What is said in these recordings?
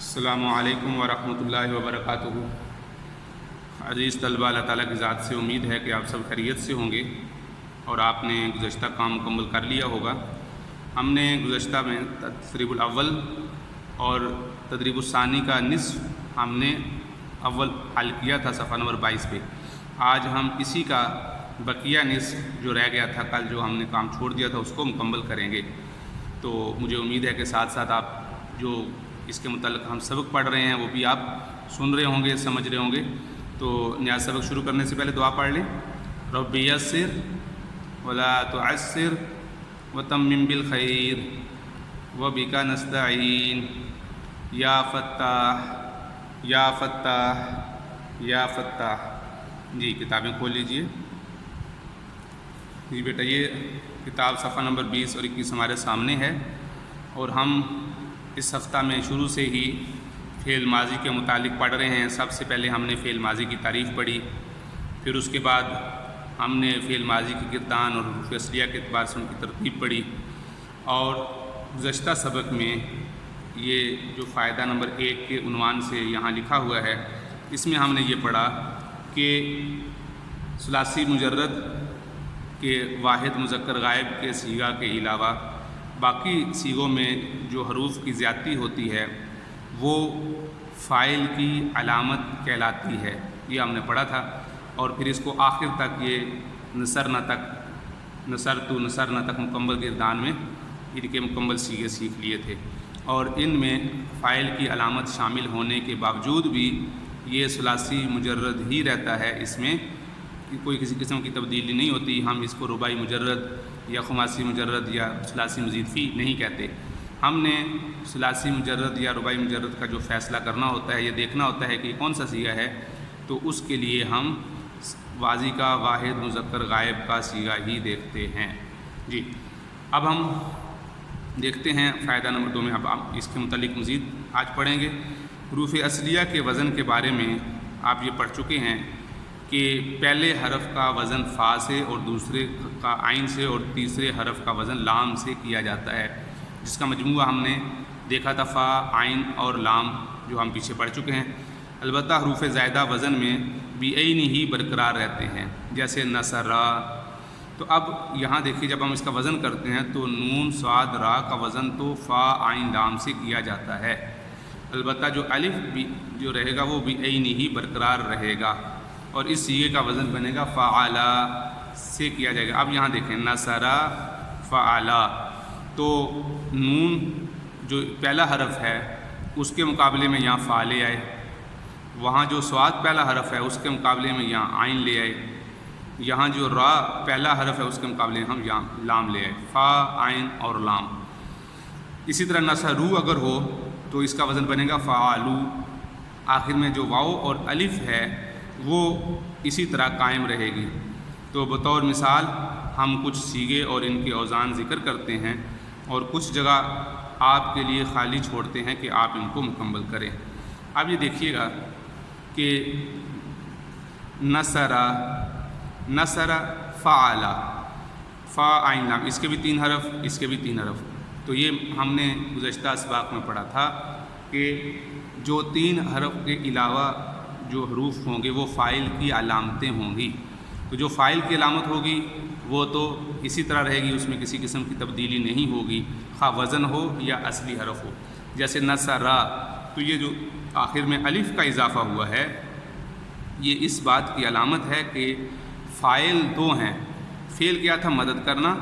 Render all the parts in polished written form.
السلام علیکم ورحمۃ اللہ وبرکاتہ۔ عزیز طلبہ، اللہ تعالیٰ کی ذات سے امید ہے کہ آپ سب خیریت سے ہوں گے اور آپ نے گزشتہ کام مکمل کر لیا ہوگا۔ ہم نے گزشتہ میں تدریب الاول اور تدریب الثانی کا نصف ہم نے اول حل کیا تھا صفحہ نمبر 22 پہ۔ آج ہم اسی کا بقیہ نصف جو رہ گیا تھا کل جو ہم نے کام چھوڑ دیا تھا اس کو مکمل کریں گے۔ تو مجھے امید ہے کہ ساتھ ساتھ آپ جو اس کے متعلق ہم سبق پڑھ رہے ہیں وہ بھی آپ سن رہے ہوں گے، سمجھ رہے ہوں گے۔ تو نیاز سبق شروع کرنے سے پہلے دعا پڑھ لیں۔ رب یسر ولا تعسر وتمم بالخیر وبک نستعین یا فتاح یا فتاح یا فتاح۔ جی کتابیں کھول لیجئے۔ جی بیٹا، یہ کتاب صفحہ نمبر 20 اور 21 ہمارے سامنے ہے، اور ہم اس ہفتہ میں شروع سے ہی فعل ماضی کے متعلق پڑھ رہے ہیں۔ سب سے پہلے ہم نے فعل ماضی کی تعریف پڑھی، پھر اس کے بعد ہم نے فعل ماضی کی گردان اور حروف اصلیہ کے اعتبار سے ان کی ترتیب پڑھی، اور گزشتہ سبق میں یہ جو فائدہ نمبر 1 کے عنوان سے یہاں لکھا ہوا ہے، اس میں ہم نے یہ پڑھا کہ ثلاثی مجرد کے واحد مذکر غائب کے صیغہ کے علاوہ باقی صیغوں میں جو حروف کی زیادتی ہوتی ہے وہ فاعل کی علامت کہلاتی ہے، یہ ہم نے پڑھا تھا۔ اور پھر اس کو آخر تک یہ نصرنا تک مکمل گردان میں ان کے مکمل صیغے سیکھ لیے تھے، اور ان میں فاعل کی علامت شامل ہونے کے باوجود بھی یہ ثلاثی مجرد ہی رہتا ہے، اس میں کوئی کسی قسم کی تبدیلی نہیں ہوتی۔ ہم اس کو رباعی مجرد یا خماسی مجرد یا ثلاثی مزید فی نہیں کہتے۔ ہم نے ثلاثی مجرد یا رباعی مجرد کا جو فیصلہ کرنا ہوتا ہے، یہ دیکھنا ہوتا ہے کہ کون سا صیغہ ہے، تو اس کے لیے ہم ماضی کا واحد مذکر غائب کا صیغہ ہی دیکھتے ہیں۔ جی اب ہم دیکھتے ہیں فائدہ نمبر 2 میں، اب آپ اس کے متعلق مزید آج پڑھیں گے۔ حروف اصلیہ کے وزن کے بارے میں آپ یہ پڑھ چکے ہیں کہ پہلے حرف کا وزن فا سے، اور دوسرے کا عین سے، اور تیسرے حرف کا وزن لام سے کیا جاتا ہے، جس کا مجموعہ ہم نے دیکھا تھا فا، عین اور لام، جو ہم پیچھے پڑھ چکے ہیں۔ البتہ حروف زائدہ وزن میں بعین ہی برقرار رہتے ہیں، جیسے نصرا۔ تو اب یہاں دیکھیے، جب ہم اس کا وزن کرتے ہیں تو نون صاد را کا وزن تو فا عین لام سے کیا جاتا ہے، البتہ جو الف جو رہے گا وہ بعین ہی برقرار رہے گا، اور اس صیغے کا وزن بنے گا فعلا سے کیا جائے گا۔ اب یہاں دیکھیں نصرا فعلا، تو نون جو پہلا حرف ہے اس کے مقابلے میں یہاں فا لے آئے، وہاں جو صاد پہلا حرف ہے اس کے مقابلے میں یہاں عین لے آئے، یہاں جو را پہلا حرف ہے اس کے مقابلے میں ہم یہاں لام لے آئے، فا عین اور لام۔ اسی طرح نصرو اگر ہو تو اس کا وزن بنے گا فعالو، آخر میں جو واو اور الف ہے وہ اسی طرح قائم رہے گی۔ تو بطور مثال ہم کچھ صیغے اور ان کے اوزان ذکر کرتے ہیں، اور کچھ جگہ آپ کے لیے خالی چھوڑتے ہیں کہ آپ ان کو مکمل کریں۔ اب یہ دیکھیے گا کہ نصرا فعلا، فا عین لام، اس کے بھی 3 حرف، اس کے بھی 3 حرف۔ تو یہ ہم نے گزشتہ اسباق میں پڑھا تھا کہ جو 3 حرف کے علاوہ جو حروف ہوں گے وہ فاعل کی علامتیں ہوں گی، تو جو فاعل کی علامت ہوگی وہ تو اسی طرح رہے گی، اس میں کسی قسم کی تبدیلی نہیں ہوگی، خواہ وزن ہو یا اصلی حرف ہو۔ جیسے نصرا، تو یہ جو آخر میں الف کا اضافہ ہوا ہے یہ اس بات کی علامت ہے کہ فاعل 2 ہیں۔ فعل کیا تھا؟ مدد کرنا،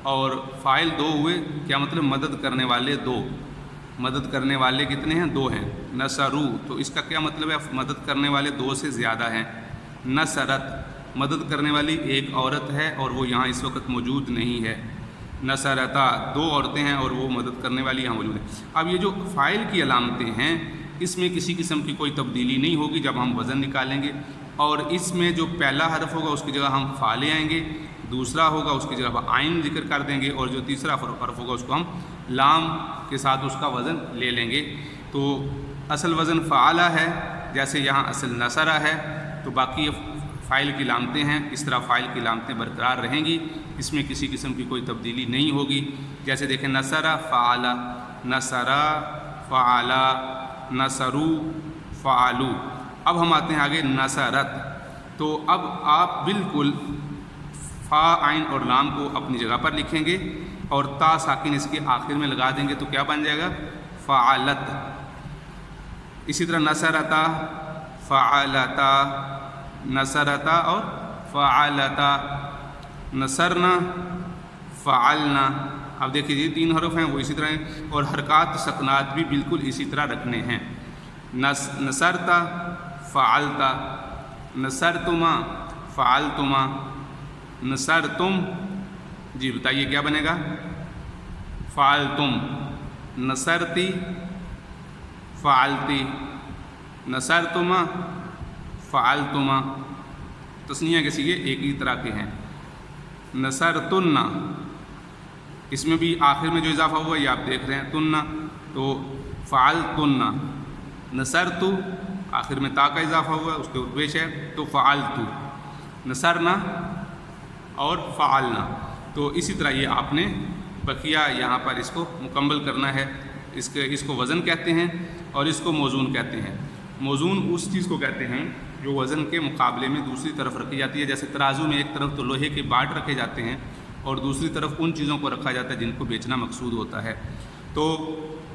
اور فاعل 2 ہوئے، کیا مطلب؟ مدد کرنے والے 2۔ مدد کرنے والے کتنے ہیں؟ 2 ہیں۔ نصرو، تو اس کا کیا مطلب ہے؟ مدد کرنے والے 2 سے زیادہ ہیں۔ نصرت، مدد کرنے والی ایک عورت ہے اور وہ یہاں اس وقت موجود نہیں ہے۔ نصرتا، 2 عورتیں ہیں اور وہ مدد کرنے والی یہاں موجود ہے۔ اب یہ جو فاعل کی علامتیں ہیں اس میں کسی قسم کی کوئی تبدیلی نہیں ہوگی جب ہم وزن نکالیں گے، اور اس میں جو پہلا حرف ہوگا اس کی جگہ ہم فا لے آئیں گے، دوسرا ہوگا اس کی جگہ عین ذکر کر دیں گے، اور جو تیسرا حرف ہوگا اس کو ہم لام کے ساتھ اس کا وزن لے لیں گے۔ تو اصل وزن فعلا ہے، جیسے یہاں اصل نصرا ہے، تو باقی فاعل کی علامتیں ہیں، اس طرح فاعل کی علامتیں برقرار رہیں گی، اس میں کسی قسم کی کوئی تبدیلی نہیں ہوگی۔ جیسے دیکھیں نصرا فعلا، نصرا فعلا، نصرو فعلو. اب ہم آتے ہیں آگے نصرت. تو اب آپ بالکل فا عین اور لام کو اپنی جگہ پر لکھیں گے اور تا ساکن اس کے آخر میں لگا دیں گے تو کیا بن جائے گا؟ فعلت. اسی طرح نصرتا، فعلتا، نصرتا اور فعلتا، نصرنا، فعلنا. اب دیکھیے یہ 3 حرف ہیں وہ اسی طرح ہیں، اور حرکات سکنات بھی بالکل اسی طرح رکھنے ہیں. نصرتا، فعلتا، نصرتما، فعلتما، نصرتم. جی بتائیے کیا بنے گا؟ فعلتم. نصرتی، فعلتی، نصرتما، فعلتما. تثنیہ کے صیغے ایک ہی طرح کے ہیں. نصرتن، اس میں بھی آخر میں جو اضافہ ہوا یہ آپ دیکھ رہے ہیں تن، تو فعلتن. نصرتو، آخر میں تا کا اضافہ ہوا اس کے پیش ہے تو فعلتو. نصرنا اور فعلنا. تو اسی طرح یہ آپ نے بقیہ یہاں پر اس کو مکمل کرنا ہے. اس کو وزن کہتے ہیں اور اس کو موزون کہتے ہیں. موزون اس چیز کو کہتے ہیں جو وزن کے مقابلے میں دوسری طرف رکھی جاتی ہے. جیسے ترازو میں ایک طرف تو لوہے کے باٹ رکھے جاتے ہیں اور دوسری طرف ان چیزوں کو رکھا جاتا ہے جن کو بیچنا مقصود ہوتا ہے. تو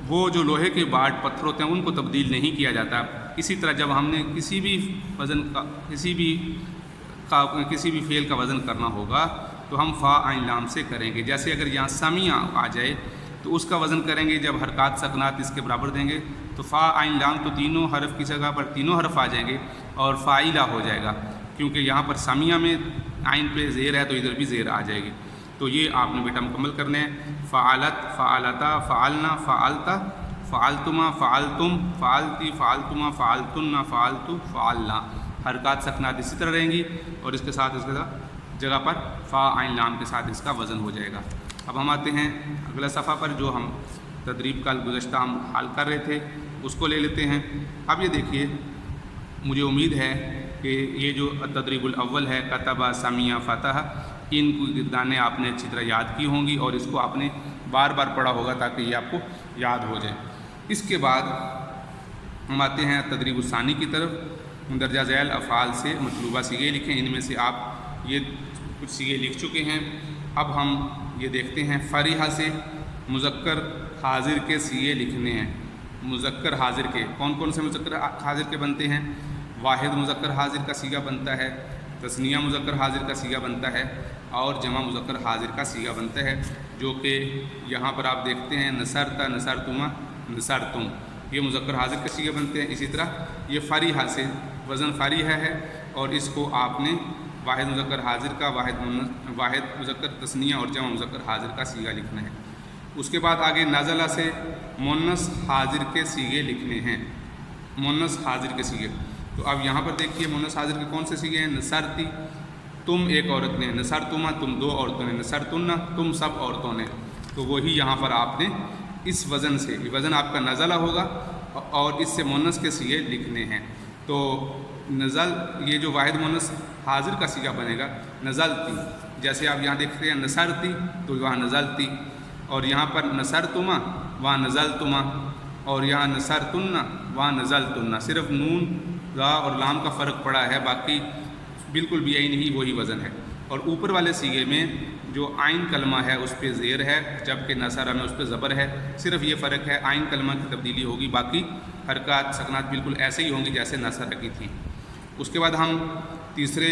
وہ جو لوہے کے باٹ پتھر ہوتے ہیں ان کو تبدیل نہیں کیا جاتا. اسی طرح جب ہم نے کسی بھی وزن کا کسی بھی فعل کا وزن کرنا ہوگا تو ہم فا عین لام سے کریں گے. جیسے اگر یہاں سمیع آ جائے تو اس کا وزن کریں گے جب حرکات سکنات اس کے برابر دیں گے تو فا عین لام تو تینوں حرف کی جگہ پر تینوں حرف آ جائیں گے اور فاعلہ ہو جائے گا، کیونکہ یہاں پر سمیع میں عین پہ زیر ہے تو ادھر بھی زیر آ جائے گی. تو یہ آپ نے بیٹا مکمل کرنے ہیں. فعلت، فعلتا، فعلنا، فعلتا، فعلتما، فعلتم، فعلتی، فعلتما، فعلتن، فعلتو، فعلنا. حرکات سکنات اسی طرح رہیں گی اور اس کے ساتھ جگہ پر فا عین لام کے ساتھ اس کا وزن ہو جائے گا. اب ہم آتے ہیں اگلا صفحہ پر جو ہم تدریب کل گزشتہ ہم حل کر رہے تھے اس کو لے لیتے ہیں. اب یہ دیکھیے مجھے امید ہے کہ یہ جو تدریب الاول ہے کتبہ، سمیع، فتح، ان کو گردانیں آپ نے اچھی طرح یاد کی ہوں گی اور اس کو آپ نے بار بار پڑھا ہوگا تاکہ یہ آپ کو یاد ہو جائے. اس کے بعد ہم آتے ہیں تدریب الثانی کی طرف. مندرجہ ذیل افعال سے مطلوبہ صیغے لکھیں. ان میں سے آپ یہ کچھ صیغے لکھ چکے ہیں. اب ہم یہ دیکھتے ہیں فریحہ سے مذکر حاضر کے صیغے لکھنے ہیں. مذکر حاضر کے کون کون سے مذکر حاضر کے بنتے ہیں؟ واحد مذکر حاضر کا صیغہ بنتا ہے، تثنیہ مذکر حاضر کا صیغہ بنتا ہے اور جمع مذکر حاضر کا صیغہ بنتا ہے، جو کہ یہاں پر آپ دیکھتے ہیں نصرتا، نصرتما، نصرتم. یہ مذکر حاضر کے صیغے بنتے ہیں. اسی طرح یہ فریحہ سے وزن فریحہ ہے اور اس کو آپ نے واحد مذکر حاضر کا، واحد مذکر تثنیہ اور جمع مذکر حاضر کا صیغہ لکھنا ہے. اس کے بعد آگے نازلہ سے مؤنث حاضر کے صیغے لکھنے ہیں. مؤنث حاضر کے صیغے. تو اب یہاں پر دیکھیے مؤنث حاضر کے کون سے صیغے ہیں؟ نصرتی، تم ایک عورت نے، نصرتما، تم 2 عورتوں نے، نصرتن، تم سب عورتوں نے. تو وہی یہاں پر آپ نے اس وزن سے، یہ وزن آپ کا نزلہ ہوگا اور اس سے مؤنث کے صیغے لکھنے ہیں. تو نزل، یہ جو واحد مؤنث حاضر کا صیغہ بنے گا نزلتی. جیسے آپ یہاں دیکھتے ہیں نصرتی تو وہاں نزلتی، اور یہاں پر نصرتما وہاں نزلتما، اور یہاں نصرتن وہاں نزلتن. صرف نون، را اور لام کا فرق پڑا ہے، باقی بالکل بھی یہی نہیں، وہی وزن ہے. اور اوپر والے صیغے میں جو عین کلمہ ہے اس پہ زیر ہے، جبکہ نصرہ میں اس پہ زبر ہے. صرف یہ فرق ہے، عین کلمہ کی تبدیلی ہوگی، باقی حرکات سکنات بالکل ایسے ہی ہوں گی جیسے نصرہ کی تھی. اس کے بعد ہم تیسرے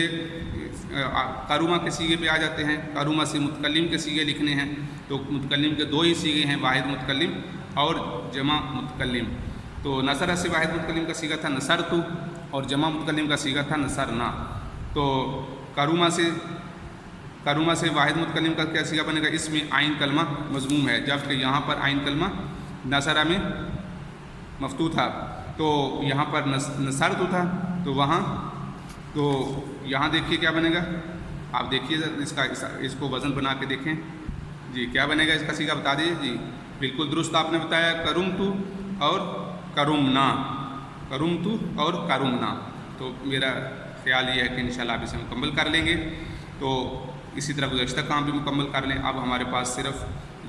قرومہ کے صیغے پہ آ جاتے ہیں. قرومہ سے متکلم کے صیغے لکھنے ہیں. تو متکلم کے 2 ہی صیغے ہیں، واحد متکلم اور جمع متکلم. تو نصرہ سے واحد متکلم کا صیغہ تھا نصرتو اور جمع متکلم کا صیغہ تھا نصرنا. تو قرومہ سے واحد متکلم کا کیا صیغہ بنے گا؟ اس میں عین کلمہ مضموم ہے، جبکہ یہاں پر عین کلمہ نصرہ میں مفتوح تھا. تو یہاں پر نصرتو تھا تو وہاں، تو یہاں دیکھیے کیا بنے گا. آپ دیکھیے اس کو وزن بنا کے دیکھیں. جی کیا بنے گا اس کا صیغہ بتا دیجیے. جی بالکل درست آپ نے بتایا، کرمتو اور کرمنا، کرمتو اور کرمنا. تو میرا خیال یہ ہے کہ انشاءاللہ آپ اسے مکمل کر لیں گے. تو اسی طرح گزشتہ کام بھی مکمل کر لیں. اب ہمارے پاس صرف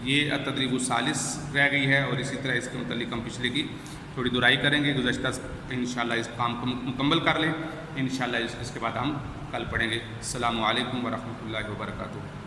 یہ تدریب الثالث رہ گئی ہے اور اسی طرح اس کے متعلق ہم پچھلے کی تھوڑی درائی کریں گے، گزشتہ انشاءاللہ اس کام کو مکمل کر لیں، انشاءاللہ اس کے بعد ہم کل پڑھیں گے۔ السلام علیکم ورحمۃ اللہ وبرکاتہ۔